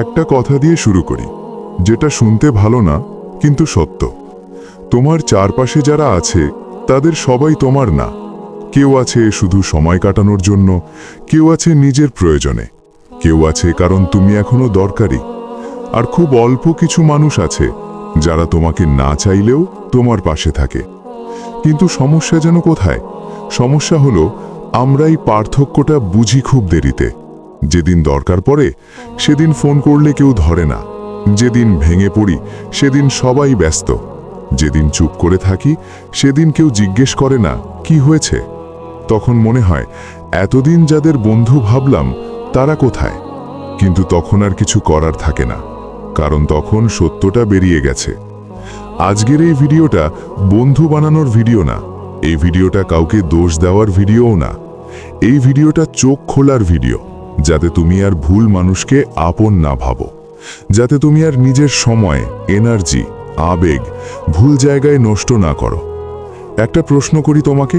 একটা কথা দিয়ে শুরু করি, যেটা শুনতে ভালো না কিন্তু সত্য। তোমার চারপাশে যারা আছে তাদের সবাই তোমার না। কেউ আছে শুধু সময় কাটানোর জন্য, কেউ আছে নিজের প্রয়োজনে, কেউ আছে কারণ তুমি এখনো দরকারি। আর খুব অল্প কিছু মানুষ আছে যারা তোমাকে না চাইলেও তোমার পাশে থাকে। কিন্তু সমস্যা যেন কোথায়? সমস্যা হলো আমরা এই পার্থক্যটা বুঝি খুব দেরিতে। যেদিন দরকার পড়ে সেদিন ফোন করলে কেউ ধরে না, যেদিন ভেঙে পড়ি সেদিন সবাই ব্যস্ত, যেদিন চুপ করে থাকি সেদিন কেউ জিজ্ঞেস করে না কি হয়েছে। তখন মনে হয় এতদিন যাদের বন্ধু ভাবলাম তারা কোথায়। কিন্তু তখন আর কিছু করার থাকে না, কারণ তখন সত্যটা বেরিয়ে গেছে। আজকের এই ভিডিওটা বন্ধু বানানোর ভিডিও না, এই ভিডিওটা কাউকে দোষ দেওয়ার ভিডিওও না। এই ভিডিওটা চোখ খোলার ভিডিও, যাতে তুমি আর ভুল মানুষকে আপন না ভাবো, যাতে তুমি আর নিজের সময়, এনার্জি, আবেগ ভুল জায়গায় নষ্ট না করো। একটা প্রশ্ন করি তোমাকে,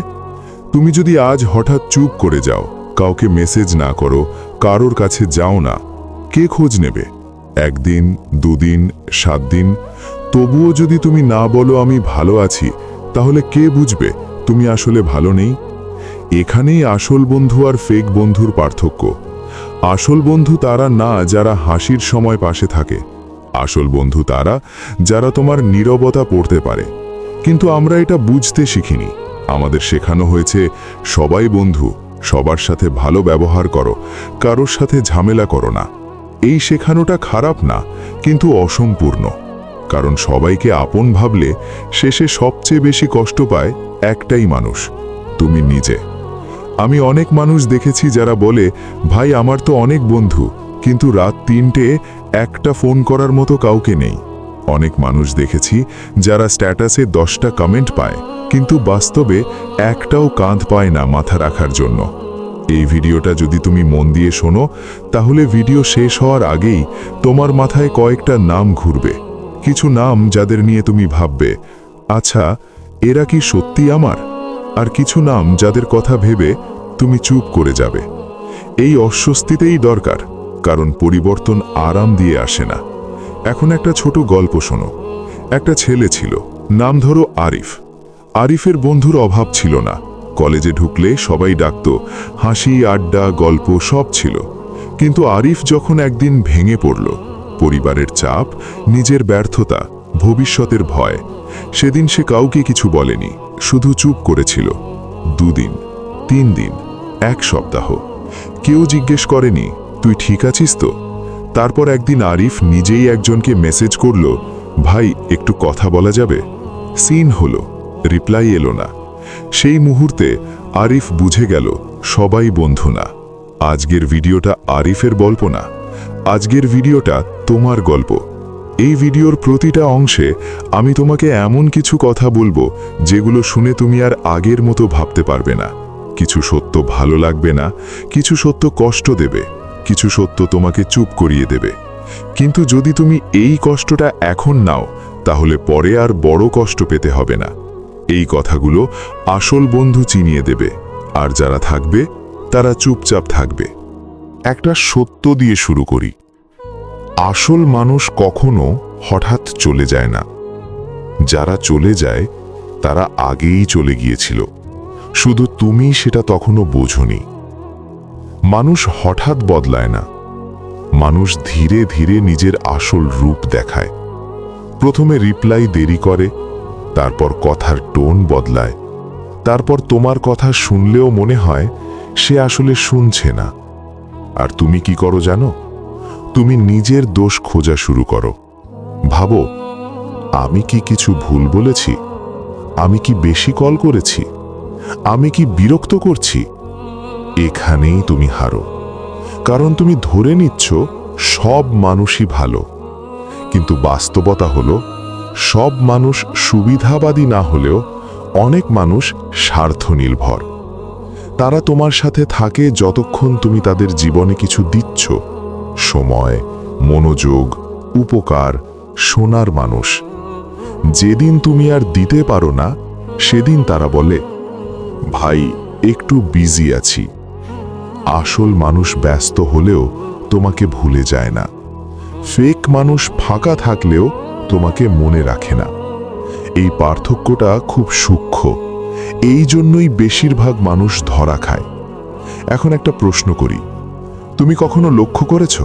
তুমি যদি আজ হঠাৎ চুপ করে যাও, কাউকে মেসেজ না করো, কারোর কাছে যাও না, কে খোঁজ নেবে? একদিন, দুদিন, 7 দিন? তবুও যদি তুমি না বলো আমি ভালো আছি, তাহলে কে বুঝবে তুমি আসলে ভালো নেই? এখানেই আসল বন্ধু আর ফেক বন্ধুর পার্থক্য। আসল বন্ধু তারা না যারা হাসির সময় পাশে থাকে, আসল বন্ধু তারা যারা তোমার নীরবতা পড়তে পারে। কিন্তু আমরা এটা বুঝতে শিখিনি। আমাদের শেখানো হয়েছে সবাই বন্ধু, সবার সাথে ভালো ব্যবহার করো, কারোর সাথে ঝামেলা করো না। এই শেখানোটা খারাপ না, কিন্তু অসম্পূর্ণ। কারণ সবাইকে আপন ভাবলে শেষে সবচেয়ে বেশি কষ্ট পায় একটাই মানুষ, তুমি নিজে। আমি অনেক মানুষ দেখেছি যারা বলে, ভাই আমার তো অনেক বন্ধু, কিন্তু রাত 3টে একটা ফোন করার মতো কাউকে নেই। অনেক মানুষ দেখেছি যারা স্ট্যাটাসে 10টা কমেন্ট পায়, কিন্তু বাস্তবে একটাও কাঁধ পায় না মাথা রাখার জন্য। এই ভিডিওটা যদি তুমি মন দিয়ে শোনো, তাহলে ভিডিও শেষ হওয়ার আগেই তোমার মাথায় কয়েকটা নাম ঘুরবে। কিছু নাম যাদের নিয়ে তুমি ভাববে, আচ্ছা এরা কি সত্যি আমার? আর কিছু নাম যাদের কথা ভেবে তুমি চুপ করে যাবে। এই অস্বস্তিতেই দরকার, কারণ পরিবর্তন আরাম দিয়ে আসে না। এখন একটা ছোট গল্প শোনো। একটা ছেলে ছিল, নাম ধরো আরিফ। আরিফের বন্ধুর অভাব ছিল না। কলেজে ঢুকলে সবাই ডাকত, হাসি, আড্ডা, গল্প সব ছিল। কিন্তু আরিফ যখন একদিন ভেঙে পড়ল, পরিবারের চাপ, নিজের ব্যর্থতা, ভবিষ্যতের ভয়, সেদিন সে কাউকে কিছু বলেনি, শুধু চুপ করেছিল। 2 দিন, 3 দিন, 1 সপ্তাহ। কেউ জিজ্ঞেস করেনি তুই ঠিক আছিস তো? তারপর একদিন আরিফ নিজেই একজনকে মেসেজ করল, ভাই একটু কথা বলা যাবে? সিন হলো, রিপ্লাই এলো না। সেই মুহূর্তে আরিফ বুঝে গেল সবাই বন্ধু না। আজকের ভিডিওটা আরিফের গল্প না, আজকের ভিডিওটা তোমার গল্প। এই ভিডিওর প্রতিটা অংশে আমি তোমাকে এমন কিছু কথা বলবো যেগুলো শুনে তুমি আর আগের মতো ভাবতে পারবে না। কিছু সত্য ভালো লাগবে না, কিছু সত্য কষ্ট দেবে, কিছু সত্য তোমাকে চুপ করিয়ে দেবে। কিন্তু যদি তুমি এই কষ্টটা এখন নাও, তাহলে পরে আর বড় কষ্ট পেতে হবে না। এই কথাগুলো আসল বন্ধু চিনিয়ে দেবে, আর যারা থাকবে তারা চুপচাপ থাকবে। একটা সত্য দিয়ে শুরু করি। আসল মানুষ কখনো হঠাৎ চলে যায় না। যারা চলে যায় তারা আগেই চলে গিয়েছিল, শুধু তুমি সেটা তখনও বোঝোনি। মানুষ হঠাৎ বদলায় না, মানুষ ধীরে ধীরে নিজের আসল রূপ দেখায়। প্রথমে রিপ্লাই দেরি করে, তারপর কথার টোন বদলায়, তারপর তোমার কথা শুনলেও মনে হয় সে আসলে শুনছে না। আর তুমি কি করো জানো? তুমি নিজের দোষ খোঁজা শুরু করো। ভাবো, আমি কি কিছু ভুল বলেছি? আমি কি বেশি কল করেছি? আমি কি বিরক্ত করছি? এখানেই তুমি হারো, কারণ তুমি ধরে নিচ্ছ সব মানুষই ভালো। কিন্তু বাস্তবতা হলো, সব মানুষ সুবিধাবাদী না হলেও অনেক মানুষ স্বার্থ নির্ভর। তারা তোমার সাথে থাকে যতক্ষণ তুমি তাদের জীবনে কিছু দিচ্ছ, সময়, মনোযোগ, উপকার, শোনার মানুষ। যেদিন তুমি আর দিতে পারো না, সেদিন তারা বলে, ভাই একটু বিজি আছি। আসল মানুষ ব্যস্ত হলেও তোমাকে ভুলে যায় না, ফেক মানুষ ফাঁকা থাকলেও তোমাকে মনে রাখে না। এই পার্থক্যটা খুব সূক্ষ্ম, এই জন্যই বেশিরভাগ মানুষ ধরা খায়। এখন একটা প্রশ্ন করি, তুমি কখনো লক্ষ্য করেছ,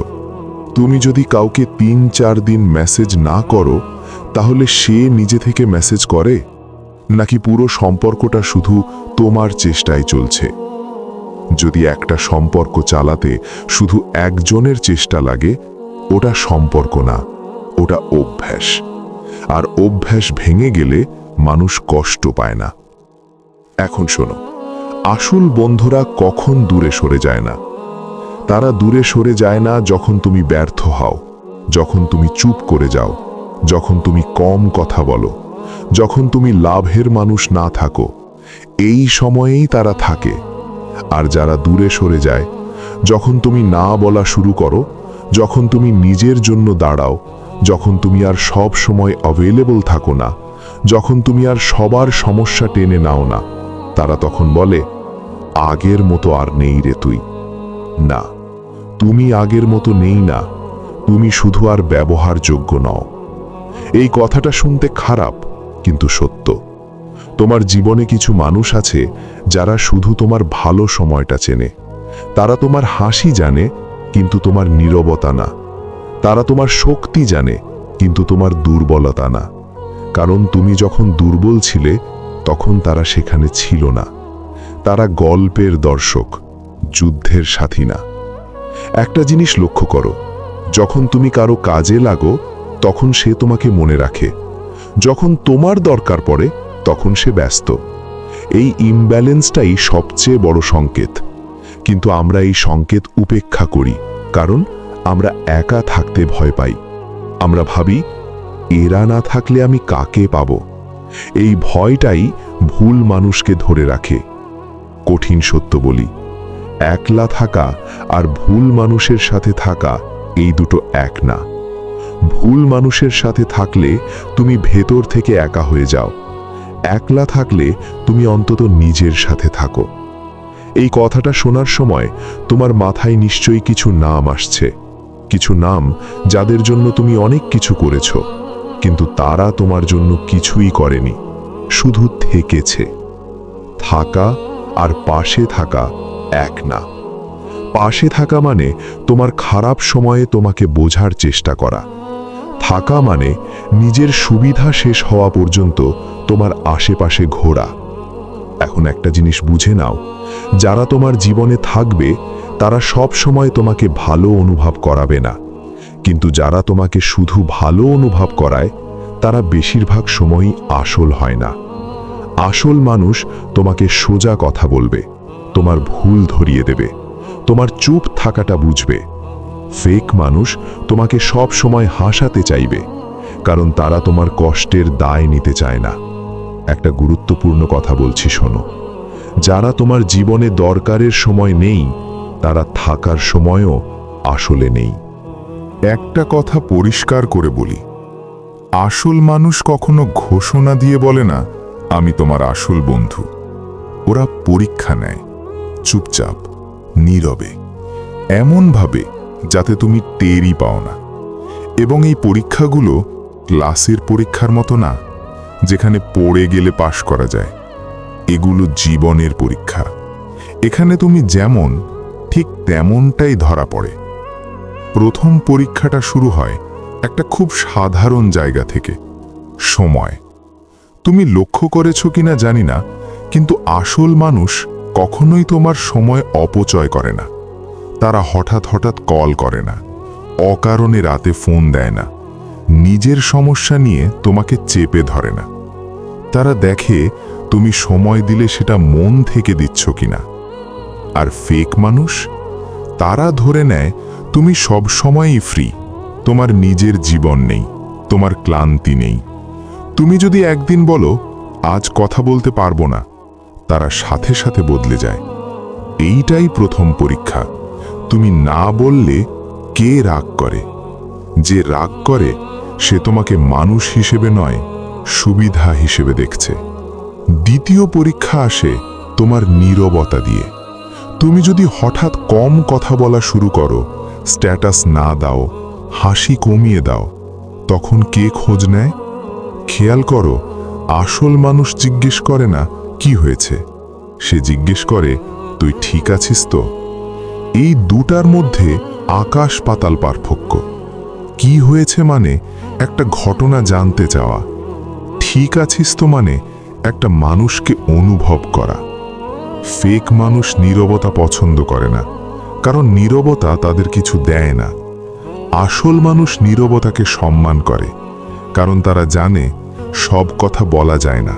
তুমি যদি কাউকে 3-4 দিন মেসেজ না করো, তাহলে সে নিজে থেকে মেসেজ করে, নাকি পুরো সম্পর্কটা শুধু তোমার চেষ্টায় চলছে? যদি একটা সম্পর্ক চালাতে শুধু একজনের চেষ্টা লাগে, ওটা সম্পর্ক না, ওটা অভ্যাস। আর অভ্যাস ভেঙে গেলে মানুষ কষ্ট পায় না। এখন শোনো, আসল বন্ধুরা কখন দূরে সরে যায় না? তারা দূরে সরে যায় না যখন তুমি ব্যর্থ হও, যখন তুমি চুপ করে যাও, যখন তুমি কম কথা বলো, যখন তুমি লাভের মানুষ না থাকো। এই সময়েই তারা থাকে। আর যারা দূরে সরে যায়, যখন তুমি না বলা শুরু করো, যখন তুমি নিজের জন্য দাঁড়াও, যখন তুমি আর সব সময় অ্যাভেলেবল থাকো না, যখন তুমি আর সবার সমস্যা টেনে নাও না, তারা তখন বলে, আগের মতো আর নেই রে তুই। না, তুমি আগের মতো নেই না, তুমি শুধু আর ব্যবহারযোগ্য নও। এই কথাটা শুনতে খারাপ, কিন্তু সত্য। তোমার জীবনে কিছু মানুষ আছে যারা শুধু তোমার ভালো সময়টা চেনে। তারা তোমার হাসি জানে, কিন্তু তোমার নীরবতা না। তারা তোমার শক্তি জানে, কিন্তু তোমার দুর্বলতা না। কারণ তুমি যখন দুর্বল ছিলে, তখন তারা সেখানে ছিল না। তারা গল্পের দর্শক, যুদ্ধের সাথী না। একটা জিনিস লক্ষ্য করো, যখন তুমি কারো কাজে লাগো, তখন সে তোমাকে মনে রাখে। যখন তোমার দরকার পড়ে, তখন সে ব্যস্ত। এই ইমব্যালেন্সটাই সবচেয়ে বড় সংকেত। কিন্তু আমরা এই সংকেত উপেক্ষা করি, কারণ আমরা একা থাকতে ভয় পাই। আমরা ভাবি, এরা না থাকলে আমি কাকে পাব? এই ভয়টাই ভুল মানুষকে ধরে রাখে। কঠিন সত্য বলি, একলা থাকা আর ভুল মানুষের সাথে থাকা এই দুটো এক না। ভুল মানুষের সাথে থাকলে তুমি ভেতর থেকে একা হয়ে যাও। একলা থাকলে তুমি অন্তত নিজের সাথে থাকো। এই কথাটা শোনার সময় তোমার মাথায় নিশ্চয়ই কিছু নাম আসছে, কিছু নাম যাদের জন্য তুমি অনেক কিছু করেছ, কিন্তু তারা তোমার জন্য কিছুই করেনি, শুধু থেকেছে। থাকা আর পাশে থাকা এক না। পাশে থাকা মানে তোমার খারাপ সময়ে তোমাকে বোঝার চেষ্টা করা। থাকা মানে নিজের সুবিধা শেষ হওয়া পর্যন্ত তোমার আশেপাশে ঘোরা। এখন একটা জিনিস বুঝে নাও, যারা তোমার জীবনে থাকবে তারা সব সময় তোমাকে ভালো অনুভব করাবে না, কিন্তু যারা তোমাকে শুধু ভালো অনুভব করায় তারা বেশিরভাগ সময়ই আসল হয় না। আসল মানুষ তোমাকে সোজা কথা বলবে, তোমার ভুল ধরিয়ে দেবে, তোমার চুপ থাকাটা বুঝবে। ফেক মানুষ তোমাকে সব সময় হাসাতে চাইবে, কারণ তারা তোমার কষ্টের দায় নিতে চায় না। একটা গুরুত্বপূর্ণ কথা বলছি, শোনো, যারা তোমার জীবনে দরকারের সময় নেই, তারা থাকার সময়ও আসলে নেই। একটা কথা পরিষ্কার করে বলি, আসল মানুষ কখনো ঘোষণা দিয়ে বলে না, আমি তোমার আসল বন্ধু। ওরা পরীক্ষা নেয়, চুপচাপ, নীরবে, এমনভাবে যাতে তুমি টেরই পাও না। এবং এই পরীক্ষাগুলো ক্লাসের পরীক্ষার মতো না, যেখানে পড়ে গেলে পাশ করা যায়। এগুলো জীবনের পরীক্ষা। এখানে তুমি যেমন, ঠিক তেমনটাই ধরা পড়ে। প্রথম পরীক্ষাটা শুরু হয় একটা খুব সাধারণ জায়গা থেকে, সময়। তুমি লক্ষ্য করেছো কিনা জানি না, কিন্তু আসল মানুষ কখনোই তোমার সময় অপচয় করে না। তারা হঠাৎ হঠাৎ কল করে না, অকারণে রাতে ফোন দেয় না, নিজের সমস্যা নিয়ে তোমাকে চেপে ধরে না। তারা দেখে তুমি সময় দিলে সেটা মন থেকে দিচ্ছ কিনা। আর ফেক মানুষ, তারা ধরে নেয় তুমি সব সময়ই ফ্রি, তোমার নিজের জীবন নেই, তোমার ক্লান্তি নেই। তুমি যদি একদিন বলো, আজ কথা বলতে পারবো না, তারা সাথে সাথে বদলে যায়। এইটাই প্রথম পরীক্ষা। তুমি না বললে কে রাগ করে? যে রাগ করে সে তোমাকে মানুষ হিসেবে নয়, সুবিধা হিসেবে দেখছে। দ্বিতীয় পরীক্ষা আসে তোমার নীরবতা দিয়ে। তুমি যদি হঠাৎ কম কথা বলা শুরু করো, স্ট্যাটাস না দাও, হাসি কমিয়ে দাও, তখন কে খোঁজ নেয়? খেয়াল করো, আসল মানুষ জিজ্ঞেস করে না কি হয়েছে, সে জিজ্ঞেস করে তুই ঠিক আছিস তো? এই দুটার মধ্যে আকাশ পাতাল পার্থক্য। কি হয়েছে মানে একটা ঘটনা জানতে চাওয়া, ঠিক আছিস তো মানে একটা মানুষকে অনুভব করা। ফেক মানুষ নীরবতা পছন্দ করে না, কারণ নীরবতা তাদের কিছু দেয় না। আসল মানুষ নীরবতাকে সম্মান করে, কারণ তারা জানে সব কথা বলা যায় না।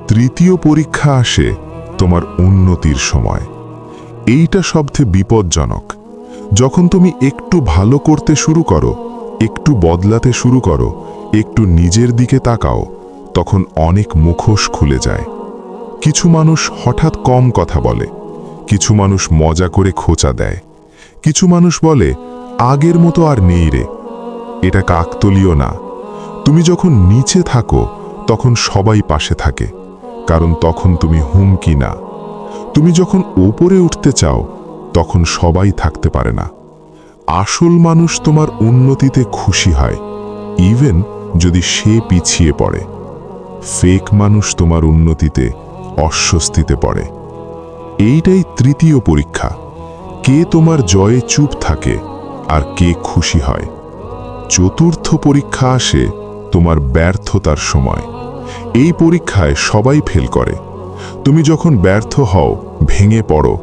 তৃতীয় পরীক্ষা আসে তোমার উন্নতির সময়। এইটা সবচেয়ে বিপজ্জনক। যখন তুমি একটু ভালো করতে শুরু করো, একটু বদলাতে শুরু করো, একটু নিজের দিকে তাকাও, তখন অনেক মুখোশ খুলে যায়। কিছু মানুষ হঠাৎ কম কথা বলে, কিছু মানুষ মজা করে খোঁচা দেয়, কিছু মানুষ বলে আগের মতো আর নেই রে। এটা কাকতলীয় না। তুমি যখন নিচে থাকো তখন সবাই পাশে থাকে, কারণ তখন তুমি হুমকি না। তুমি যখন ওপরে উঠতে চাও তখন সবাই থাকতে পারে না। আসল মানুষ তোমার উন্নতিতে খুশি হয়, ইভেন যদি সে পিছিয়ে পড়ে। ফেক মানুষ তোমার উন্নতিতে অস্বস্তিতে পড়ে। এইটাই তৃতীয় পরীক্ষা, কে তোমার জয়ে চুপ থাকে আর কে খুশি হয়। চতুর্থ পরীক্ষা আসে তোমার ব্যর্থতার সময়। এই পরীক্ষায় সবাই ফেল করে। তুমি যখন ব্যর্থ হও, ভেঙে পড়ো,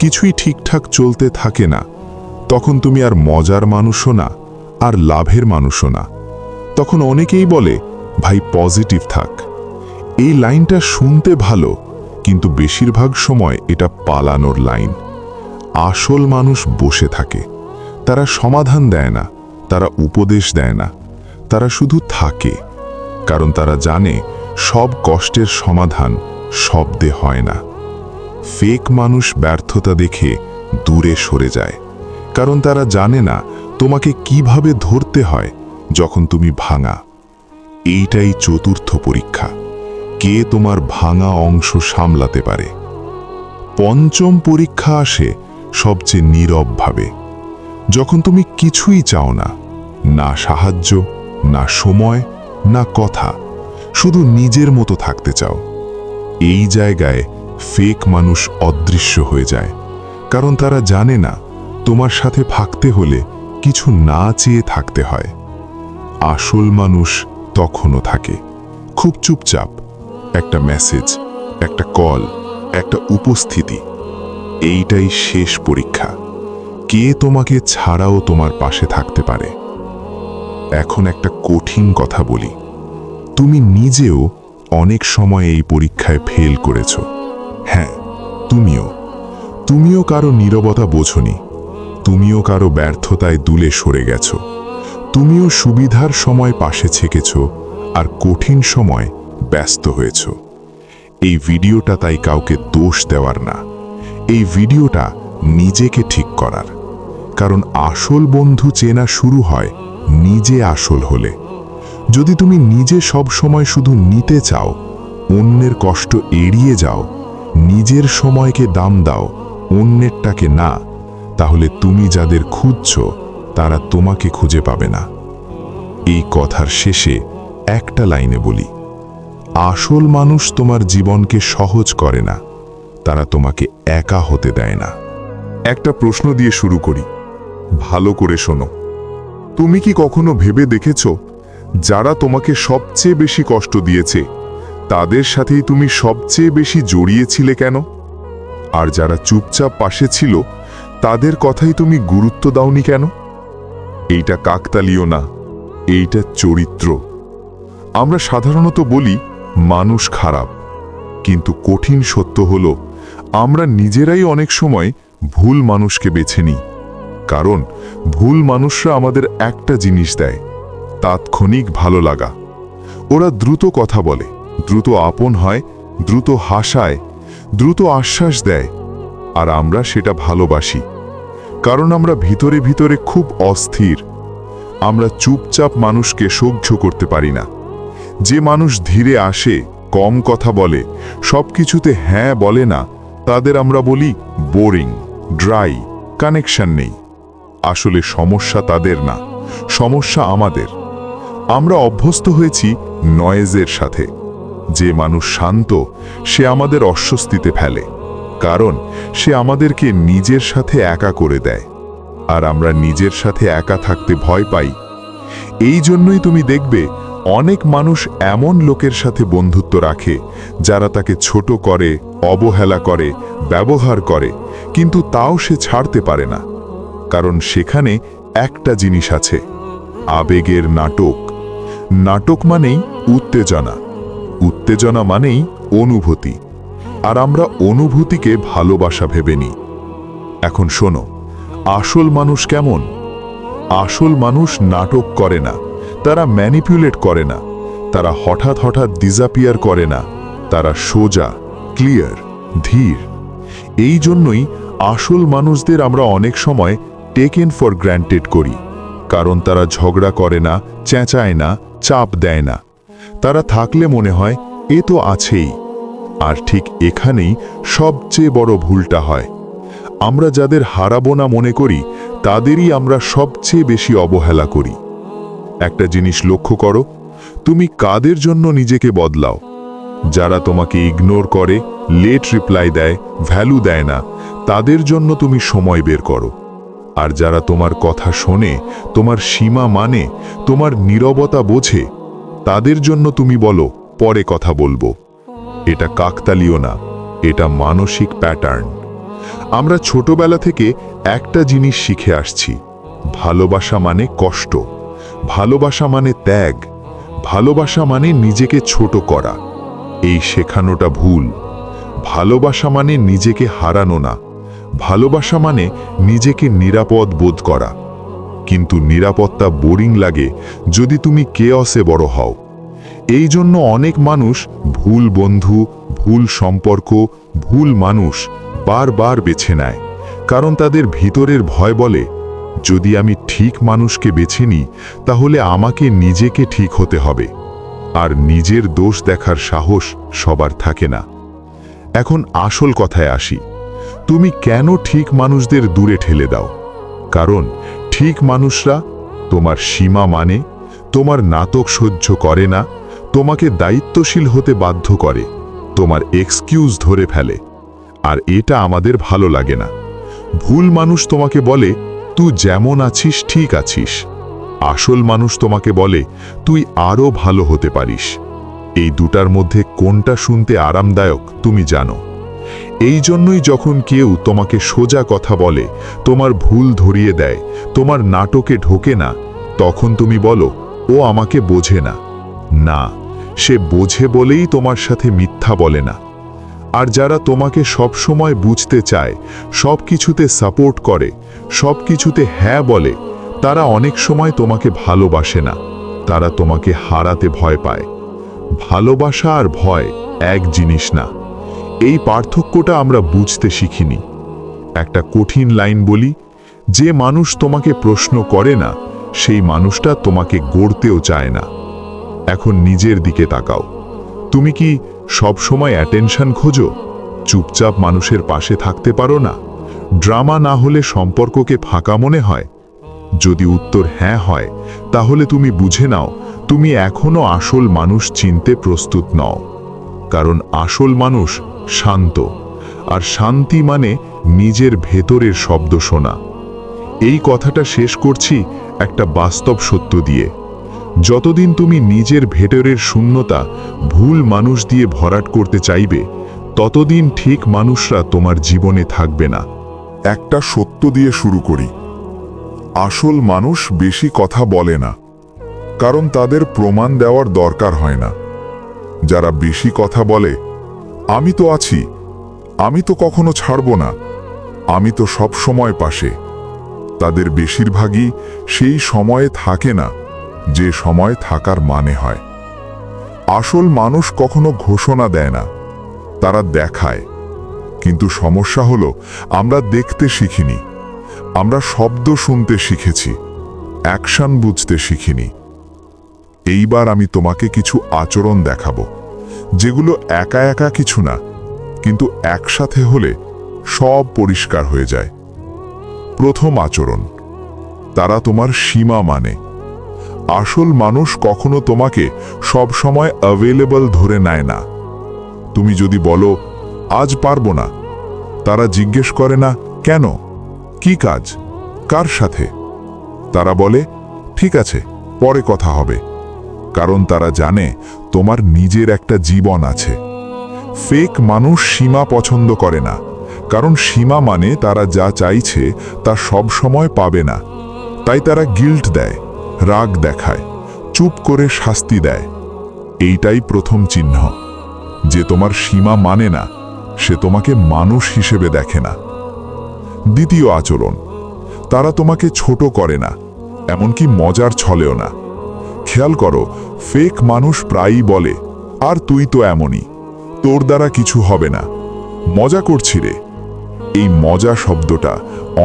কিছুই ঠিকঠাক চলতে থাকে না, তখন তুমি আর মজার মানুষও না, আর লাভের মানুষও না। তখন অনেকেই বলে ভাই পজিটিভ থাক। এই লাইনটা শুনতে ভালো, কিন্তু বেশিরভাগ সময় এটা পালানোর লাইন। আসল মানুষ বসে থাকে, তারা সমাধান দেয় না, তারা উপদেশ দেয় না, তারা শুধু থাকে, কারণ তারা জানে সব কষ্টের সমাধান শব্দে হয় না। ফেক মানুষ ব্যর্থতা দেখে দূরে সরে যায়, কারণ তারা জানে না তোমাকে কিভাবে ধরতে হয় যখন তুমি ভাঙা। এইটাই চতুর্থ পরীক্ষা, কে তোমার ভাঙা অংশ সামলাতে পারে। পঞ্চম পরীক্ষা আসে সবচেয়ে নীরবভাবে, যখন তুমি কিছুই চাও না, না সাহায্য, না সময়, না কথা, শুধু নিজের মতো থাকতে চাও। এই জায়গায় ফেক মানুষ অদৃশ্য হয়ে যায়, কারণ তারা জানে না তোমার সাথে থাকতে হলে কিছু না চেয়ে থাকতে হয়। আসল মানুষ তখনও থাকে, খুব চুপচাপ, একটা মেসেজ, একটা কল, একটা উপস্থিতি। এইটাই শেষ পরীক্ষা, কে তোমাকে ছাড়াও তোমার পাশে থাকতে পারে। এখন একটা কঠিন কথা বলি, তুমি নিজেও অনেক সময় এই পরীক্ষায় ফেল করেছ। হ্যাঁ, তুমিও কারো নীরবতা বোঝনি, তুমিও কারো ব্যর্থতায় দুলে সরে গেছ, তুমিও সুবিধার সময় পাশে থেকেছ আর কঠিন সময় ব্যস্ত হয়েছ। এই ভিডিওটা তাই কাউকে দোষ দেওয়ার না, এই ভিডিওটা নিজেকে ঠিক করার। কারণ আসল বন্ধু চেনা শুরু হয় নিজে আসল হলে। যদি তুমি নিজে সব সময় শুধু নিতে চাও, অন্যের কষ্ট এড়িয়ে যাও, নিজের সময়কে দাম দাও, অন্যেরটাকে না, তাহলে তুমি যাদের খুঁজছ তারা তোমাকে খুঁজে পাবে না। এই কথার শেষে একটা লাইনে বলি, আসল মানুষ তোমার জীবনকে সহজ করে না, তারা তোমাকে একা হতে দেয় না। একটা প্রশ্ন দিয়ে শুরু করি, ভালো করে শোনো। তুমি কি কখনো ভেবে দেখেছ, যারা তোমাকে সবচেয়ে বেশি কষ্ট দিয়েছে তাদের সাথেই তুমি সবচেয়ে বেশি জড়িয়েছিলে কেন? আর যারা চুপচাপ পাশে ছিল তাদের কথাই তুমি গুরুত্ব দাওনি কেন? এইটা কাকতালীয় না, এইটা চরিত্র। আমরা সাধারণত বলি মানুষ খারাপ, কিন্তু কঠিন সত্য হলো আমরা নিজেরাই অনেক সময় ভুল মানুষকে বেছে নিই। কারণ ভুল মানুষরা আমাদের একটা জিনিস দেয়, তাৎক্ষণিক ভালো লাগা। ওরা দ্রুত কথা বলে, দ্রুত আপন হয়, দ্রুত হাসায়, দ্রুত আশ্বাস দেয়, আর আমরা সেটা ভালোবাসি। কারণ আমরা ভিতরে ভিতরে খুব অস্থির। আমরা চুপচাপ মানুষকে সহ্য করতে পারি না। যে মানুষ ধীরে আসে, কম কথা বলে, সবকিছুতে হ্যাঁ বলে না, তাদের আমরা বলি বোরিং, ড্রাই, কানেকশন নেই। আসলে সমস্যা তাদের না, সমস্যা আমাদের। আমরা অভ্যস্ত হয়েছি নয়েজের সাথে। যে মানুষ শান্ত, সে আমাদের অস্বস্তিতে ফেলে, কারণ সে আমাদেরকে নিজের সাথে একা করে দেয়, আর আমরা নিজের সাথে একা থাকতে ভয় পাই। এই জন্যই তুমি দেখবে অনেক মানুষ এমন লোকের সাথে বন্ধুত্ব রাখে যারা তাকে ছোট করে, অবহেলা করে, ব্যবহার করে, কিন্তু তাও সে ছাড়তে পারে না। কারণ সেখানে একটা জিনিস আছে, আবেগের নাটক। নাটক মানেই উত্তেজনা, উত্তেজনা মানেই অনুভূতি, আর আমরা অনুভূতিকে ভালোবাসা ভেবে নিই। এখন শোনো, আসল মানুষ কেমন? আসল মানুষ নাটক করে না, তারা ম্যানিপুলেট করে না, তারা হঠাৎ হঠাৎ ডিসঅ্যাপিয়ার করে না, তারা সোজা, ক্লিয়ার, ধীর। এই জন্যই আসল মানুষদের আমরা অনেক সময় টেকেন ফর গ্র্যান্টেড করি, কারণ তারা ঝগড়া করে না, চেঁচায় না, চাপ দেয় না। তারা থাকলে মনে হয় এ তো আছেই। আর ঠিক এখানেই সবচেয়ে বড় ভুলটা হয়। আমরা যাদের হারাবো না মনে করি, তাদেরই আমরা সবচেয়ে বেশি অবহেলা করি। একটা জিনিস লক্ষ্য করো, তুমি কাদের জন্য নিজেকে বদলাও? যারা তোমাকে ইগনোর করে, লেট রিপ্লাই দেয়, ভ্যালু দেয় না, তাদের জন্য তুমি সময় বের করো। আর যারা তোমার কথা শোনে, তোমার সীমা মানে, তোমার নীরবতা বোঝে, তাদের জন্য তুমি বলো পরে কথা বলবো। এটা কাকতালীয় না, এটা মানসিক প্যাটার্ন। আমরা ছোটবেলা থেকে একটা জিনিস শিখে আসছি, ভালোবাসা মানে কষ্ট, ভালোবাসা মানে ত্যাগ, ভালোবাসা মানে নিজেকে ছোট করা। এই শেখানোটা ভুল। ভালোবাসা মানে নিজেকে হারানো না, ভালোবাসা মানে নিজেকে নিরাপদ বোধ করা। কিন্তু নিরাপত্তা বোরিং লাগে যদি তুমি কেয়সে বড় হও। এই জন্য অনেক মানুষ ভুল বন্ধু, ভুল সম্পর্ক, ভুল মানুষ বারবার বেছে নেয়, কারণ তাদের ভিতরের ভয় বলে, যদি আমি ঠিক মানুষকে বেছে নিই তাহলে আমাকে নিজেকে ঠিক হতে হবে। আর নিজের দোষ দেখার সাহস সবার থাকে না। এখন আসল কথায় আসি, তুমি কেন ঠিক মানুষদের দূরে ঠেলে দাও? কারণ ঠিক মানুষরা তোমার সীমা মানে, তোমার নাটক সহ্য করে না, তোমাকে দায়িত্বশীল হতে বাধ্য করে, তোমার এক্সকিউজ ধরে ফেলে। আর এটা আমাদের ভালো লাগে না। ভুল মানুষ তোমাকে বলে তুই যেমন আছিস ঠিক আছিস। আসল মানুষ তোমাকে বলে তুই আরও ভালো হতে পারিস। এই দুটার মধ্যে কোনটা শুনতে আরামদায়ক তুমি জানো। এই জন্যই যখন কেউ তোমাকে সোজা কথা বলে, তোমার ভুল ধরিয়ে দেয়, তোমার নাটকে ঢোকে না, তখন তুমি বলো ও আমাকে বোঝে না। না, সে বোঝে বলেই তোমার সাথে মিথ্যা বলে না। আর যারা তোমাকে সবসময় বুঝতে চায়, সব কিছুতে সাপোর্ট করে, সব কিছুতে হ্যাঁ বলে, তারা অনেক সময় তোমাকে ভালোবাসে না, তারা তোমাকে হারাতে ভয় পায়। ভালোবাসা আর ভয় এক জিনিস না। এই পার্থক্যটা আমরা বুঝতে শিখিনি। একটা কঠিন লাইন বলি, যে মানুষ তোমাকে প্রশ্ন করে না, সেই মানুষটা তোমাকে গড়তেও চায় না। এখন নিজের দিকে তাকাও। তুমি কি সব সময় অ্যাটেনশন খোঁজো? চুপচাপ মানুষের পাশে থাকতে পারো না? ড্রামা না হলে সম্পর্ককে ফাঁকা মনে হয়? যদি উত্তর হ্যাঁ হয়, তাহলে তুমি বুঝে নাও তুমি এখনো আসল মানুষ চিনতে প্রস্তুত নও। কারণ আসল মানুষ শান্ত, আর শান্তি মানে নিজের ভেতরের শব্দ শোনা। এই কথাটা শেষ করছি একটা বাস্তব সত্য দিয়ে। যতদিন তুমি নিজের ভেতরের শূন্যতা ভুল মানুষ দিয়ে ভরাট করতে চাইবে, ততদিন ঠিক মানুষরা তোমার জীবনে থাকবে না। একটা সত্য দিয়ে শুরু করি। আসল মানুষ বেশি কথা বলে না, কারণ তাদের প্রমাণ দেওয়ার দরকার হয় না। যারা বেশি কথা বলে, আমি তো আছি, আমি তো কখনো ছাড়ব না, আমি তো সব সময় পাশে, তাদের বেশিরভাগই সেই সময়ে থাকে না যে সময় থাকার মানে হয়। আসল মানুষ কখনো ঘোষণা দেয় না, তারা দেখায়। কিন্তু সমস্যা হলো আমরা দেখতে শিখিনি, আমরা শব্দ শুনতে শিখেছি, অ্যাকশন বুঝতে শিখিনি। এইবার আমি তোমাকে কিছু আচরণ দেখাবো, যেগুলো একা একা কিছু না, কিন্তু একসাথে হলে সব পরিষ্কার হয়ে যায়। প্রথম আচরণ, তারা তোমার সীমা মানে। আসল মানুষ কখনো তোমাকে সব সময় অ্যাভেলেবল ধরে নেয় না। তুমি যদি বলো আজ পারবো না, তারা জিজ্ঞেস করে না কেন, কি কাজ, কার সাথে। তারা বলে ঠিক আছে, পরে কথা হবে। কারণ তারা জানে তোমার নিজের একটা জীবন আছে। ফেক মানুষ সীমা পছন্দ করে না, কারণ সীমা মানে তারা যা চাইছে তা সব সময় পাবে না। তাই তারা গিল্ট দেয়, রাগ দেখায়, চুপ করে শাস্তি দেয়। এইটাই প্রথম চিহ্ন যে তোমার সীমা মানে না, সে তোমাকে মানুষ হিসেবে দেখে না। দ্বিতীয় আচরণ, তারা তোমাকে ছোট করে না, এমনকি মজার ছলেও না। খেয়াল করো, ফেক মানুষ প্রায়ই বলে আর তুই তো এমনই, তোর দ্বারা কিছু হবে না, মজা করছি রে। এই মজা শব্দটা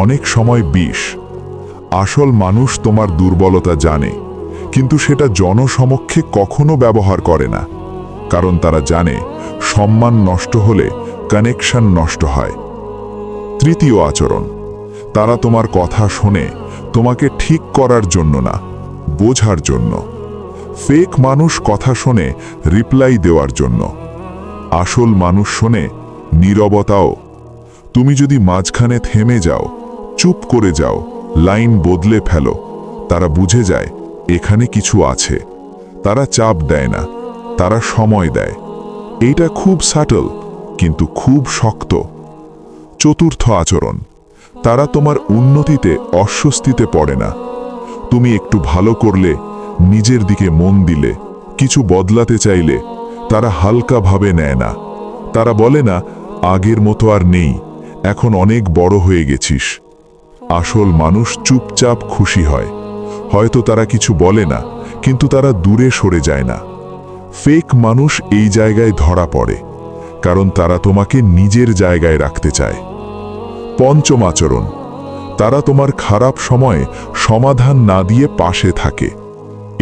অনেক সময় বিষ। আসল মানুষ তোমার দুর্বলতা জানে, কিন্তু সেটা জনসমক্ষে কখনো ব্যবহার করে না। কারণ তারা জানে সম্মান নষ্ট হলে কানেকশন নষ্ট হয়। তৃতীয় আচরণ, তারা তোমার কথা শোনে তোমাকে ঠিক করার জন্য না, বোঝার জন্য। ফেক মানুষ কথা শোনে রিপ্লাই দেওয়ার জন্য, আসল মানুষ শোনে নীরবতাও। তুমি যদি মাঝখানে থেমে যাও, চুপ করে যাও, লাইন বদলে ফেলো, তারা বুঝে যায় এখানে কিছু আছে। তারা চাপ দেয় না, তারা সময় দেয়। এইটা খুব সাটল, কিন্তু খুব শক্ত। চতুর্থ আচরণ, তারা তোমার উন্নতিতে অস্বস্তিতে পড়ে না। তুমি একটু ভালো করলে, নিজের দিকে মন দিলে, কিছু বদলাতে চাইলে, তারা হালকাভাবে নেয় না। তারা বলে না আগের মতো আর নেই, এখন অনেক বড় হয়ে গেছিস। আসল মানুষ চুপচাপ খুশি হয়। হয়তো তারা কিছু বলে না, কিন্তু তারা দূরে সরে যায় না। ফেক মানুষ এই জায়গায় ধরা পড়ে, কারণ তারা তোমাকে নিজের জায়গায় রাখতে চায়। পঞ্চম আচরণ, তারা তোমার খারাপ সময়ে সমাধান না দিয়ে পাশে থাকে।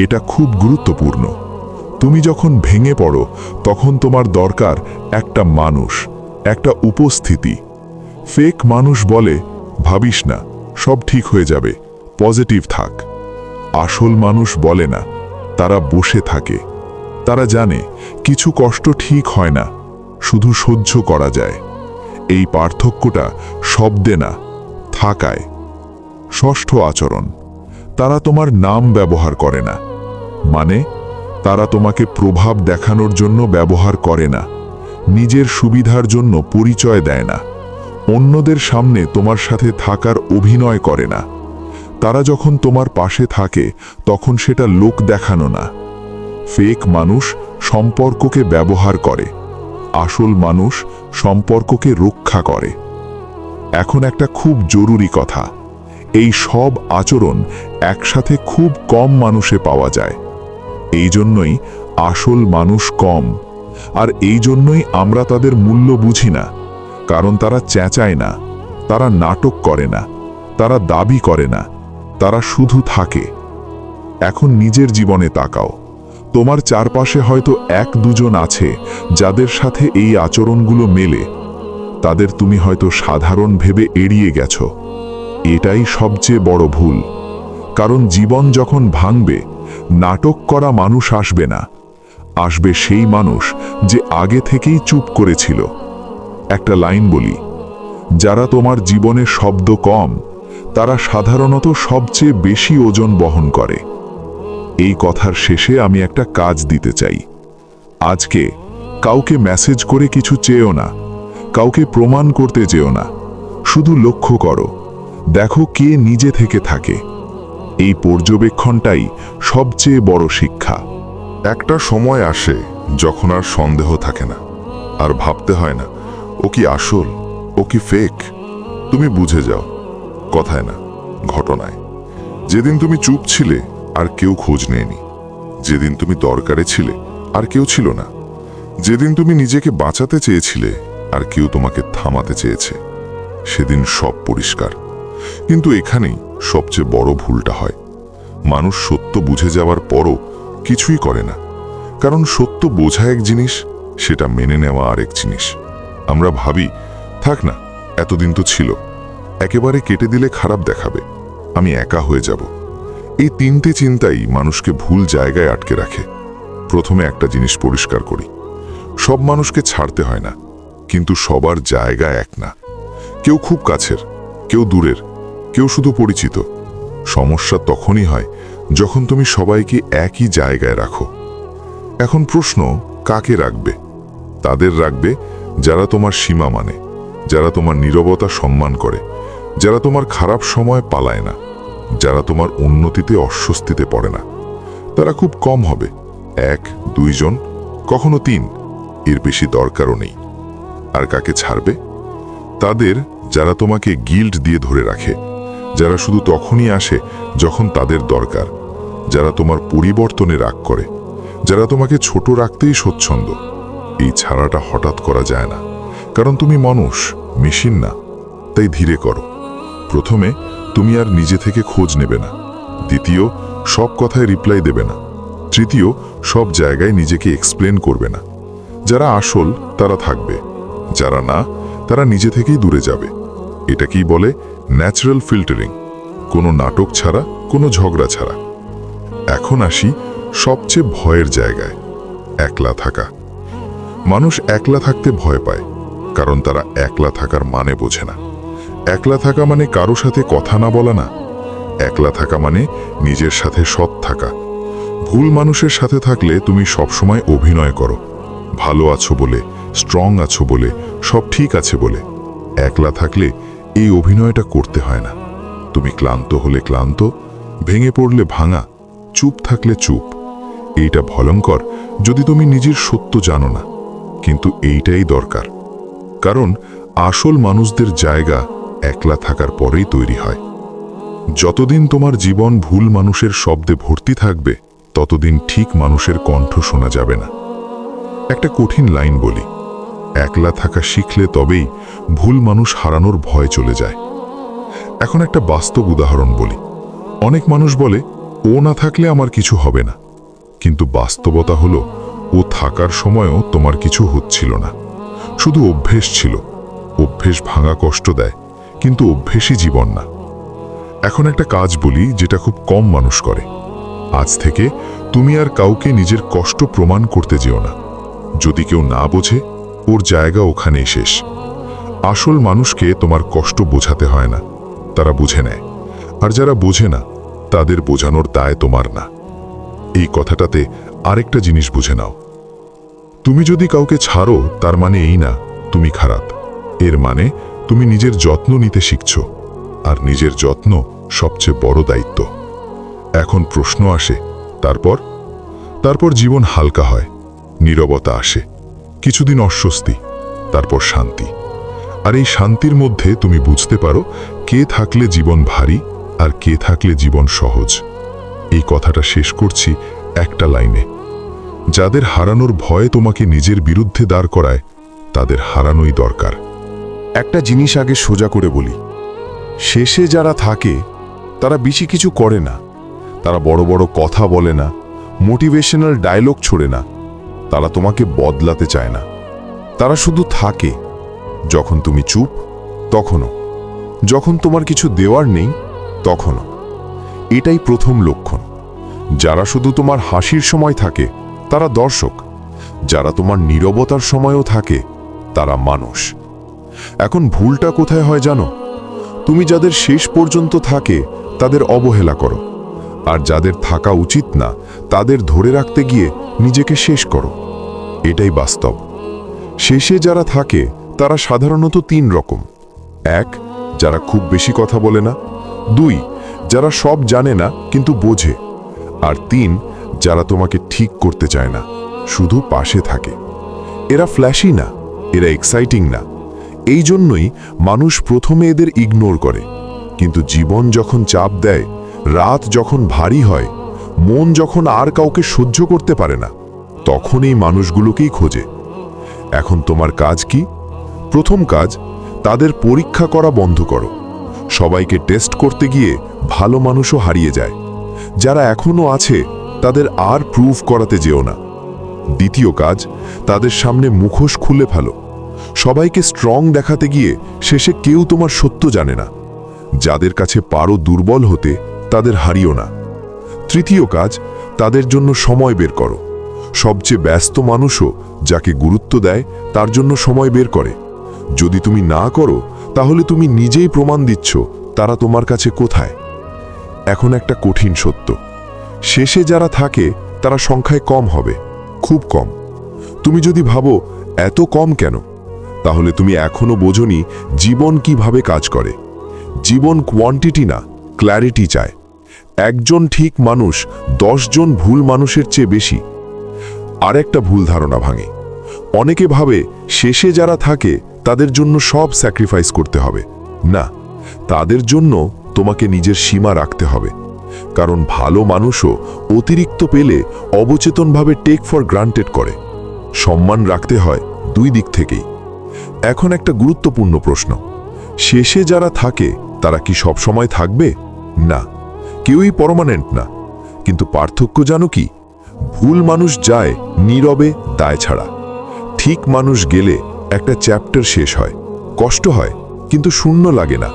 এটা খুব গুরুত্বপূর্ণ। তুমি যখন ভেঙে পড়ো, তখন তোমার দরকার একটা মানুষ, একটা উপস্থিতি। ফেক মানুষ বলে ভাবিস না, সব ঠিক হয়ে যাবে, পজিটিভ থাক। আসল মানুষ বলে না, তারা বসে থাকে। তারা জানে কিছু কষ্ট ঠিক হয় না, শুধু সহ্য করা যায়। এই পার্থক্যটা শব্দে না, থাকায়। ষষ্ঠ আচরণ, তারা তোমার নাম ব্যবহার করে না। মানে তারা তোমাকে প্রভাব দেখানোর জন্য ব্যবহার করে না, নিজের সুবিধার জন্য পরিচয় দেয় না, অন্যদের সামনে তোমার সাথে থাকার অভিনয় করে না। তারা যখন তোমার পাশে থাকে তখন সেটা লোক দেখানো না। ফেক মানুষ সম্পর্ককে ব্যবহার করে, আসল মানুষ সম্পর্ককে রক্ষা করে। এখন একটা খুব জরুরি কথা, এই সব আচরণ একসাথে খুব কম মানুষে পাওয়া যায়। এই জন্যই আসল মানুষ কম, আর এই জন্যই আমরা তাদের মূল্য বুঝি না। কারণ তারা চেঁচায় না, তারা নাটক করে না, তারা দাবি করে না, তারা শুধু থাকে। এখন নিজের জীবনে তাকাও, তোমার চারপাশে হয়তো এক দুজন আছে যাদের সাথে এই আচরণগুলো মেলে। তাদের তুমি হয়তো সাধারণ ভেবে এড়িয়ে গেছো। এটাই সবচেয়ে বড় ভুল। কারণ জীবন যখন ভাঙবে, নাটক করা মানুষ আসবে না, আসবে সেই মানুষ যে আগে থেকেই চুপ করেছিল। একটা লাইন বলি, যারা তোমার জীবনে শব্দ কম, তারা সাধারণত সবচেয়ে বেশি ওজন বহন করে। এই কথার শেষে আমি একটা কাজ দিতে চাই। আজকে কাউকে মেসেজ করে কিছু চেয়েও না, কাউকে প্রমাণ করতে চেয়েও না, শুধু লক্ষ্য করো, দেখো কে নিজে থেকে থাকে। এই পর্যবেক্ষণটাই সবচেয়ে বড় শিক্ষা। একটা সময় আসে যখন আর সন্দেহ থাকে না, আর ভাবতে হয় না ও কি আসল, ও কি ফেক। তুমি বুঝে যাও, কথায় না, ঘটনায়। যেদিন তুমি চুপ ছিলে আর কেউ খোঁজ নেয়নি, যেদিন তুমি দরকারে ছিলে আর কেউ ছিল না, যেদিন তুমি নিজেকে বাঁচাতে চেয়েছিলে আর কেউ তোমাকে থামাতে চেয়েছে, সেদিন সব পরিষ্কার। কিন্তু এখানেই সবচেয়ে বড় ভুলটা হয়। মানুষ সত্য বুঝে যাওয়ার পরও কিছুই করে না। কারণ সত্য বোঝা এক জিনিস, সেটা মেনে নেওয়া আরেক জিনিস। আমরা ভাবি, থাক না, এতদিন তো ছিল, একেবারে কেটে দিলে খারাপ দেখাবে, আমি একা হয়ে যাব। এই তিনটে চিন্তাই মানুষকে ভুল জায়গায় আটকে রাখে। প্রথমে একটা জিনিস পরিষ্কার করি, সব মানুষকে ছাড়তে হয় না, কিন্তু সবার জায়গা এক না। কেউ খুব কাছের, কেউ দূরের, কেউ শুধু পরিচিত। সমস্যা তখনই হয় যখন তুমি সবাইকে একই জায়গায় রাখো। এখন প্রশ্ন, কাকে রাখবে? তাদের রাখবে যারা তোমার সীমা মানে, যারা তোমার নীরবতা সম্মান করে, যারা তোমার খারাপ সময় পালায় না, যারা তোমার উন্নতিতে অস্বস্তিতে পড়ে না। তারা খুব কম হবে, 1-2 জন, কখনো 3, এর বেশি দরকারও নেই। আর কাকে ছাড়বে? তাদের যারা তোমাকে গিল্ট দিয়ে ধরে রাখে, যারা শুধু তখনই আসে যখন তাদের দরকার, যারা তোমার পরিবর্তনে রাগ করে, যারা তোমাকে ছোট রাখতেই স্বচ্ছন্দ। এই ছাড়াটা হঠাৎ করা যায় না, কারণ তুমি মানুষ, মেশিন না। তাই ধীরে করো। প্রথমে তুমি আর নিজে থেকে খোঁজ নেবে না। দ্বিতীয়, সব কথায় রিপ্লাই দেবে না। তৃতীয়, সব জায়গায় নিজেকে এক্সপ্লেন করবে না। যারা আসল তারা থাকবে, যারা না তারা নিজে থেকেই দূরে যাবে। এটাকেই বলে ন্যাচারাল ফিল্টারিং, কোনো নাটক ছাড়া, কোনো ঝগড়া ছাড়া। এখন আসি সবচেয়ে ভয়ের জায়গায়, একলা থাকা। মানুষ একলা থাকতে ভয় পায়, কারণ তারা একলা থাকার মানে বোঝে না। একলা থাকা মানে কারো সাথে কথা না বলা না, একলা থাকা মানে নিজের সাথে সৎ থাকা। ভুল মানুষের সাথে থাকলে তুমি সবসময় অভিনয় করো, ভালো আছো বলে, স্ট্রং আছো বলে, সব ঠিক আছে বলে। একলা থাকলে এই অভিনয়টা করতে হয় না। তুমি ক্লান্ত হলে ক্লান্ত, ভেঙে পড়লে ভাঙা, চুপ থাকলে চুপ। এইটা ভয়ঙ্কর যদি তুমি নিজের সত্য জানো না, কিন্তু এইটাই দরকার। কারণ আসল মানুষদের জায়গা একলা থাকার পরেই তৈরি হয়। যতদিন তোমার জীবন ভুল মানুষের শব্দে ভর্তি থাকবে, ততদিন ঠিক মানুষের কণ্ঠ শোনা যাবে না। একটা কঠিন লাইন বলি, একলা থাকা শিখলে তবেই ভুল মানুষ হারানোর ভয় চলে যায়। এখন একটা বাস্তব উদাহরণ বলি। অনেক মানুষ বলে, ও না থাকলে আমার কিছু হবে না। কিন্তু বাস্তবতা হলো, ও থাকার সময়ও তোমার কিছু হচ্ছিল না, শুধু অভ্যেস ছিল। অভ্যেস ভাঙা কষ্ট দেয়, কিন্তু অভ্যেসই জীবন না। এখন একটা কাজ বলি যেটা খুব কম মানুষ করে। আজ থেকে তুমি আর কাউকে নিজের কষ্ট প্রমাণ করতে যেও না। যদি কেউ না বোঝে, ওর জায়গা ওখানেই শেষ। আসল মানুষকে তোমার কষ্ট বোঝাতে হয় না, তারা বুঝে নেয়। আর যারা বোঝে না, তাদের বোঝানোর দায় তোমার না। এই কথাটাতে আরেকটা জিনিস বুঝে নাও, তুমি যদি কাউকে ছাড়ো তার মানে এই না তুমি খারাপ। এর মানে তুমি নিজের যত্ন নিতে শিখছো, আর নিজের যত্ন সবচেয়ে বড় দায়িত্ব। এখন প্রশ্ন আসে, তারপর জীবন হালকা হয়, নীরবতা আসে, কিছুদিন অস্বস্তি, তারপর শান্তি। আর এই শান্তির মধ্যে তুমি বুঝতে পারো কে থাকলে জীবন ভারী আর কে থাকলে জীবন সহজ। এই কথাটা শেষ করছি একটা লাইনে, যাদের হারানোর ভয় তোমাকে নিজের বিরুদ্ধে দাঁড় করায়, তাদের হারানোই দরকার। একটা জিনিস আগে সোজা করে বলি, শেষে যারা থাকে তারা বেশি কিছু করে না, তারা বড় বড় কথা বলে না, মোটিভেশনাল ডায়লগ ছোড়ে না, তারা তোমাকে বদলাতে চায় না। তারা শুধু থাকে, যখন তুমি চুপ তখনও, যখন তোমার কিছু দেওয়ার নেই তখনও। এটাই প্রথম লক্ষণ। যারা শুধু তোমার হাসির সময় থাকে তারা দর্শক, যারা তোমার নীরবতার সময়ও থাকে তারা মানুষ। এখন ভুলটা কোথায় হয় জানো? তুমি যাদের শেষ পর্যন্ত থাকে তাদের অবহেলা করো, আর যাদের থাকা উচিত না তাদের ধরে রাখতে গিয়ে নিজেকে শেষ করো। এটাই বাস্তব। শেষে যারা থাকে তারা সাধারণত 3 রকম। 1, যারা খুব বেশি কথা বলে না। 2, যারা সব জানে না কিন্তু বোঝে। আর 3, যারা তোমাকে ঠিক করতে চায় না, শুধু পাশে থাকে। এরা ফ্ল্যাশি না, এরা এক্সাইটিং না। এই জন্যই মানুষ প্রথমে এদের ইগনোর করে, কিন্তু জীবন যখন চাপ দেয়, রাত যখন ভারী হয়, মন যখন আর কাউকে সহ্য করতে পারে না, তখন এই মানুষগুলোকেই খোঁজে। এখন তোমার কাজ কি? প্রথম কাজ, তাদের পরীক্ষা করা বন্ধ করো। সবাইকে টেস্ট করতে গিয়ে ভালো মানুষও হারিয়ে যায়। যারা এখনো আছে তাদের আর প্রুভ করাতে যেও না। দ্বিতীয় কাজ, তাদের সামনে মুখোশ খুলে ফেলো। সবাইকে স্ট্রং দেখাতে গিয়ে শেষে কেউ তোমার সত্য জানে না। যাদের কাছে পারো দুর্বল হতে, তাদের হারিও না। তৃতীয় কাজ, তাদের জন্য সময় বের করো। সবচেয়ে ব্যস্ত মানুষও যাকে গুরুত্ব দেয় তার জন্য সময় বের করে। যদি তুমি না করো, তাহলে তুমি নিজেই প্রমাণ দিচ্ছ তারা তোমার কাছে কোথায়। এখন একটা কঠিন সত্য, শেষে যারা থাকে তারা সংখ্যায় কম হবে, খুব কম। তুমি যদি ভাবো এত কম কেন, তাহলে তুমি এখনো বোঝোনি জীবন কিভাবে কাজ করে। জীবন কোয়ান্টিটি না, ক্ল্যারিটি চায়। একজন ঠিক মানুষ 10 জন ভুল মানুষের চেয়ে বেশি। আর একটা ভুল ধারণা ভাঙে। অনেকে ভাবে শেষে যারা থাকে তাদের জন্য সব স্যাক্রিফাইস করতে হবে। না, তাদের জন্য তোমাকে নিজের সীমা রাখতে হবে। কারণ ভালো মানুষও অতিরিক্ত পেলে অবচেতনভাবে টেক ফর গ্রান্টেড করে। সম্মান রাখতে হয় দুই দিক থেকেই। এখন একটা গুরুত্বপূর্ণ প্রশ্ন, শেষে যারা থাকে তারা কি সব সময় থাকবে? না, কেউই পার্মানেন্ট না। কিন্তু পার্থক্য জানো কি? ভুল মানুষ যায় নীরবে, দায় ছাড়া। ঠিক মানুষ গেলে একটা চ্যাপ্টার শেষ হয়, কষ্ট হয়, কিন্তু শূন্য লাগে না।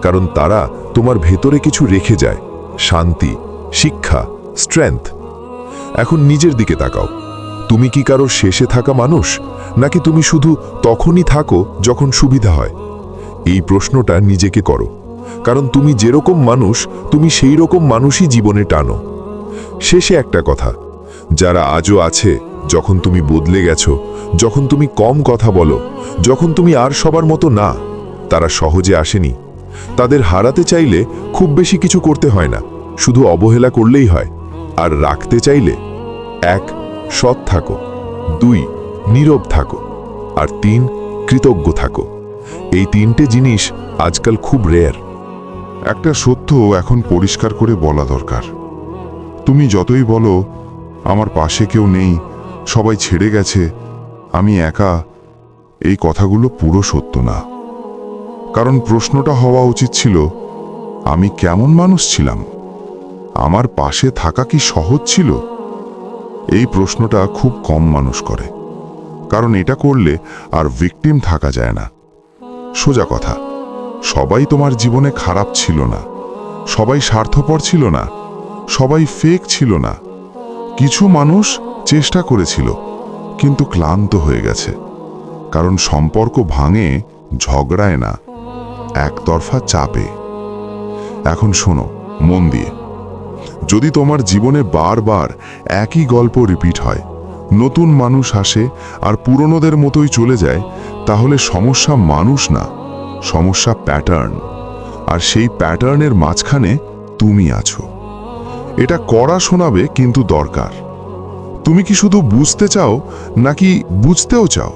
কারণ তারা তোমার ভেতরে কিছু রেখে যায়, শান্তি, শিক্ষা, স্ট্রেংথ। এখন নিজের দিকে তাকাও। তুমি কি কারো শেষে থাকা মানুষ, নাকি তুমি শুধু তখনই থাকো যখন সুবিধা হয়? এই প্রশ্নটা নিজেকে করো। কারণ তুমি যেরকম মানুষ, তুমি সেই রকম মানুষই জীবনে টানো। শেষে একটা কথা, যারা আজও আছে, যখন তুমি বদলে গেছো, যখন তুমি কম কথা বলো, যখন তুমি আর সবার মতো না, তারা সহজে আসেনি। তাদের হারাতে চাইলে খুব বেশি কিছু করতে হয় না, শুধু অবহেলা করলেই হয়। আর রাখতে চাইলে 1. সৎ থাকো, 2. নীরব থাকো, আর 3. কৃতজ্ঞ থাকো। এই 3টে জিনিস আজকাল খুব রেয়ার। একটা সত্য এখন পরিষ্কার করে বলা দরকার। তুমি যতই বলো আমার পাশে কেউ নেই, সবাই ছেড়ে গেছে, আমি একা, এই কথাগুলো পুরো সত্য না। কারণ প্রশ্নটা হওয়া উচিত ছিল, আমি কেমন মানুষ ছিলাম? আমার পাশে থাকা কি সহজ ছিল? এই প্রশ্নটা খুব কম মানুষ করে। কারণ এটা করলে আর ভিকটিম থাকা যায় না। সোজা কথা, সবাই তোমার জীবনে খারাপ ছিল না, সবাই স্বার্থপর ছিল না, সবাই ফেক ছিল না। কিছু মানুষ চেষ্টা করেছিল, কিন্তু ক্লান্ত হয়ে গেছে। কারণ সম্পর্ক ভাঙে ঝগড়ায় না, একতরফা চাপে। এখন শোনো মন দিয়ে, যদি তোমার জীবনে বারবার একই গল্প রিপিট হয়, নতুন মানুষ আসে আর পুরনোদের মতোই চলে যায়, তাহলে সমস্যা মানুষ না, সমস্যা প্যাটার্ন। আর সেই প্যাটার্নের মাঝখানে তুমি আছো। এটা কড়া শোনাবে, কিন্তু দরকার। তুমি কি শুধু বুঝতে চাও, নাকি বুঝতেও চাও?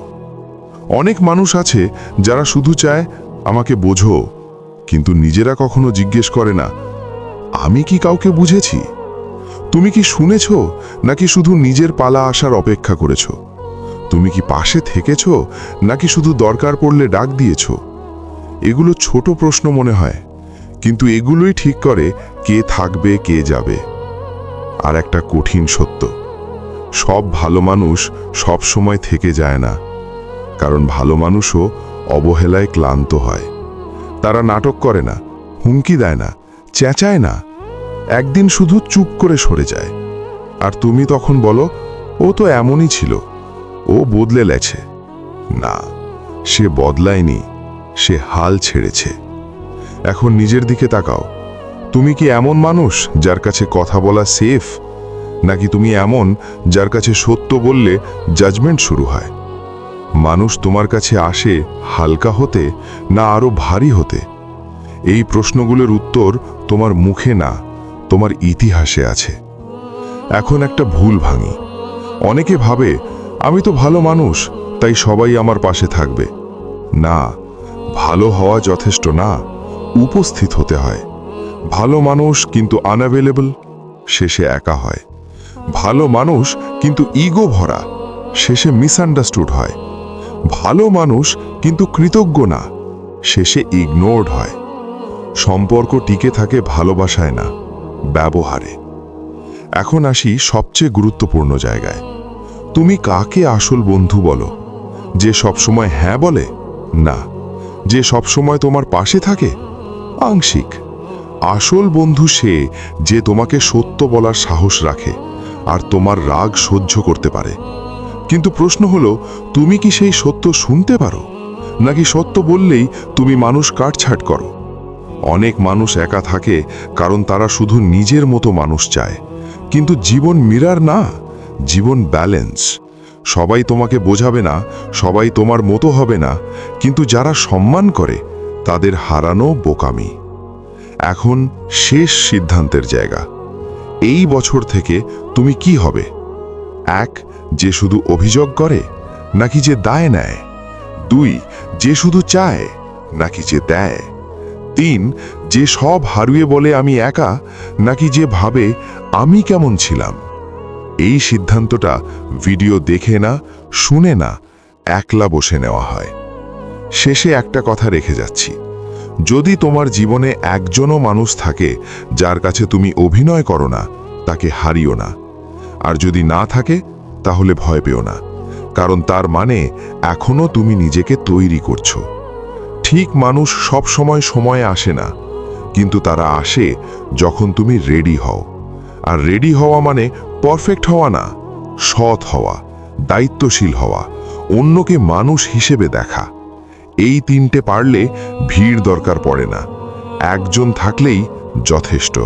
অনেক মানুষ আছে যারা শুধু চায় আমাকে বোঝো, কিন্তু নিজেরা কখনো জিজ্ঞেস করে না, আমি কি কাউকে বুঝেছি? তুমি কি শুনেছ, নাকি শুধু নিজের পালা আসার অপেক্ষা করেছ? তুমি কি পাশে থেকেছ, নাকি শুধু দরকার পড়লে ডাক দিয়েছ? এগুলো ছোট প্রশ্ন মনে হয়, কিন্তু এগুলোই ঠিক করে কে থাকবে, কে যাবে। আর একটা কঠিন সত্য, সব ভালো মানুষ সব সময় থেকে যায় না। কারণ ভালো মানুষও অবহেলায় ক্লান্ত হয়। তারা নাটক করে না, হুমকি দেয় না, চেঁচায় না, একদিন শুধু চুপ করে সরে যায়। আর তুমি তখন বলো, ও তো এমনই ছিল, ও বদলে গেছে। না, সে বদলায়নি, সে হাল ছেড়েছে। এখন নিজের দিকে তাকাও। তুমি কি এমন মানুষ যার কাছে কথা বলা সেফ, নাকি তুমি এমন যার কাছে সত্য বললে জাজমেন্ট শুরু হয়? মানুষ তোমার কাছে আসে হালকা হতে, না আরো ভারী হতে? এই প্রশ্নগুলোর উত্তর তোমার মুখে না, তোমার ইতিহাসে আছে। এখন একটা ভুল ভাঙি। অনেকে ভাবে আমি তো ভালো মানুষ, তাই সবাই আমার পাশে থাকবে। না, ভালো হওয়া যথেষ্ট না, উপস্থিত হতে হয়। ভালো মানুষ কিন্তু আনঅ্যাভেলেবল, শেষে একা হয়। ভালো মানুষ কিন্তু ইগো ভরা, শেষে মিসআন্ডারস্টুড হয়। ভালো মানুষ কিন্তু কৃতজ্ঞ না, শেষে ইগনোরড হয়। সম্পর্ক টিকে থাকে ভালোবাসায় না, ব্যবহারে। এখন আসি সবচেয়ে গুরুত্বপূর্ণ জায়গায়। তুমি কাকে আসল বন্ধু বলো? যে সবসময় হ্যাঁ বলে? না। যে সবসময় তোমার পাশে থাকে? আংশিক। আসল বন্ধু সে যে তোমাকে সত্য বলার সাহস রাখে আর তোমার রাগ সহ্য করতে পারে। কিন্তু প্রশ্ন হলো, তুমি কি সেই সত্য শুনতে পারো, নাকি সত্য বললেই তুমি মানুষ কাটছাঁট করো? অনেক মানুষ একা থাকে কারণ তারা শুধু নিজের মতো মানুষ চায়। কিন্তু জীবন মিরার না, জীবন ব্যালেন্স। সবাই তোমাকে বোঝাবে না, সবাই তোমার মতো হবে না, কিন্তু যারা সম্মান করে তাদের হারানো বোকামি। এখন শেষ সিদ্ধান্তের জায়গা। এই বছর থেকে তুমি কি হবে? এক, যে শুধু অভিযোগ করে, নাকি যে দায় নেয়? দুই, যে শুধু চায়, নাকি যে দেয়? তিন, যে সব হারিয়ে বলে আমি একা, নাকি যে ভাবে আমি কেমন ছিলাম? এই সিদ্ধান্তটা ভিডিও দেখে না, শুনে না, একলা বসে নেওয়া হয়। শেষে একটা কথা রেখে যাচ্ছি, যদি তোমার জীবনে একজনও মানুষ থাকে যার কাছে তুমি অভিনয় করো না, তাকে হারিও না। আর যদি না থাকে, তাহলে ভয় পেও না, কারণ তার মানে এখনো তুমি নিজেকে তৈরি করছো। ঠিক মানুষ সব সময় আসে না, কিন্তু তারা আসে যখন তুমি রেডি হও। আর রেডি হওয়া মানে পারফেক্ট হওয়া না, সৎ হওয়া, দায়িত্বশীল হওয়া, অন্যকে মানুষ হিসেবে দেখা। এই তিনটে পারলে ভিড় দরকার পড়ে না, একজন থাকলেই যথেষ্ট।